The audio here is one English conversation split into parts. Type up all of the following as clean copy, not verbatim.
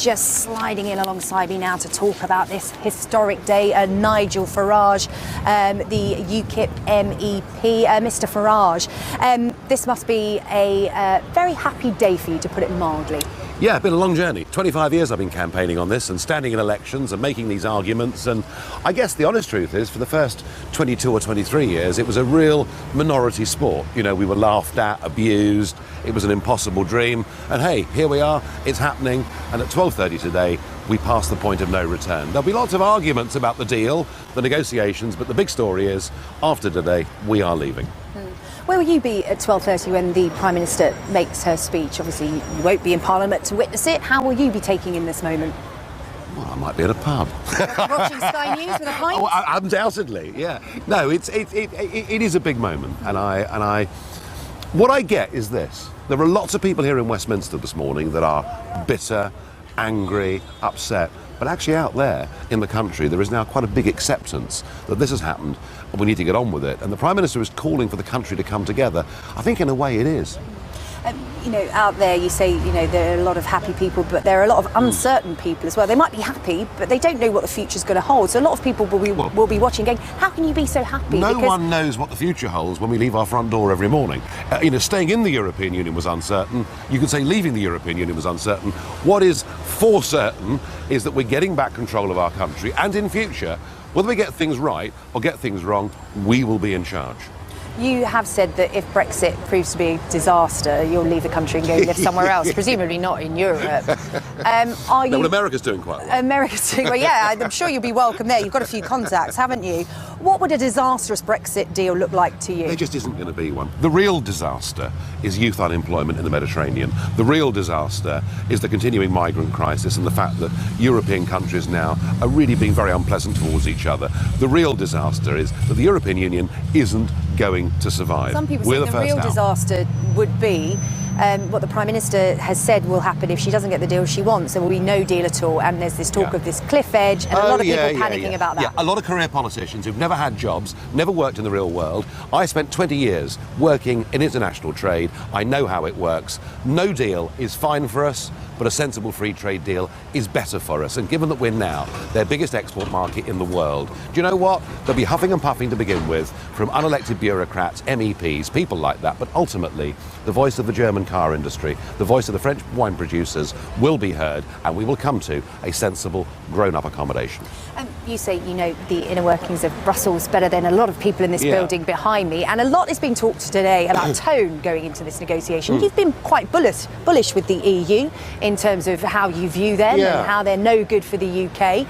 just sliding in alongside me now to talk about this historic day, Nigel Farage, the UKIP MEP. Mr Farage, this must be a very happy day for you, to put it mildly. Yeah, it's been a long journey. 25 years I've been campaigning on this and standing in elections and making these arguments, and I guess the honest truth is for the first 22 or 23 years it was a real minority sport. You know, we were laughed at, abused, it was an impossible dream, and hey, here we are, it's happening, and at 12:30 today we passed the point of no return. There'll be lots of arguments about the deal, the negotiations, but the big story is, after today, we are leaving. Where will you be at 12:30 when the Prime Minister makes her speech? Obviously, you won't be in Parliament to witness it. How will you be taking in this moment? Well, I might be at a pub. Watching Sky News with a pint? Oh, undoubtedly, yeah. No, it is a big moment, and what I get is this. There are lots of people here in Westminster this morning that are bitter, angry, upset. But actually out there in the country, there is now quite a big acceptance that this has happened and we need to get on with it. And the Prime Minister is calling for the country to come together. I think in a way it is. You know, out there you say, you know, there are a lot of happy people, but there are a lot of uncertain people as well. They might be happy, but they don't know what the future's going to hold. So a lot of people will be watching going, how can you be so happy? No one knows what the future holds when we leave our front door every morning. You know, staying in the European Union was uncertain. You could say leaving the European Union was uncertain. What is for certain is that we're getting back control of our country, and in future, whether we get things right or get things wrong, we will be in charge. You have said that if Brexit proves to be a disaster, you'll leave the country and go live somewhere else, presumably not in Europe. Well, America's doing quite well. America's doing well, yeah. I'm sure you'll be welcome there. You've got a few contacts, haven't you? What would a disastrous Brexit deal look like to you? There just isn't going to be one. The real disaster is youth unemployment in the Mediterranean. The real disaster is the continuing migrant crisis and the fact that European countries now are really being very unpleasant towards each other. The real disaster is that the European Union isn't going to survive. Some people say the real disaster would be what the Prime Minister has said will happen if she doesn't get the deal she wants. There will be no deal at all, and there's this talk of this cliff edge, and a lot of people panicking about that. Yeah, a lot of career politicians who've never had jobs, never worked in the real world. I spent 20 years working in international trade. I know how it works. No deal is fine for us, but a sensible free trade deal is better for us. And given that we're now their biggest export market in the world, do you know what? They'll be huffing and puffing to begin with from unelected bureaucrats, MEPs, people like that. But ultimately, the voice of the German car industry, the voice of the French wine producers will be heard, and we will come to a sensible, grown-up accommodation. You say you know the inner workings of Brussels better than a lot of people in this building behind me, and a lot is being talked today about tone going into this negotiation. You've been quite bullish with the EU in terms of how you view them and how they're no good for the UK.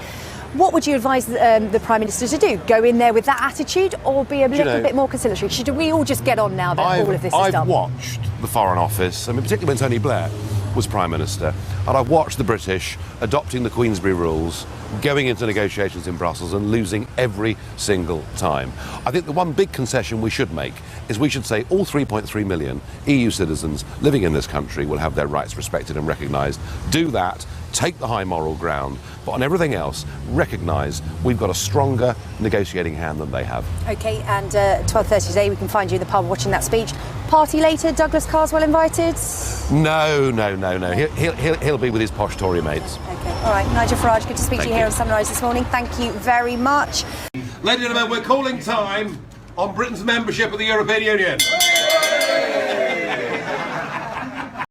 What would you advise the Prime Minister to do? Go in there with that attitude, or be a little bit more conciliatory? Should we all just get on now that all of this is done? I've watched the Foreign Office, I mean, particularly when Tony Blair was Prime Minister, and I've watched the British adopting the Queensberry rules, going into negotiations in Brussels and losing every single time. I think the one big concession we should make is we should say all 3.3 million EU citizens living in this country will have their rights respected and recognised. Do that, take the high moral ground, but on everything else, recognise we've got a stronger negotiating hand than they have. OK, and 12:30 today we can find you in the pub watching that speech. Party later, Douglas Carswell invited? No. He'll be with his posh Tory mates. OK, all right. Nigel Farage, good to speak to you here on Sunrise this morning. Thank you very much. Ladies and gentlemen, we're calling time on Britain's membership of the European Union.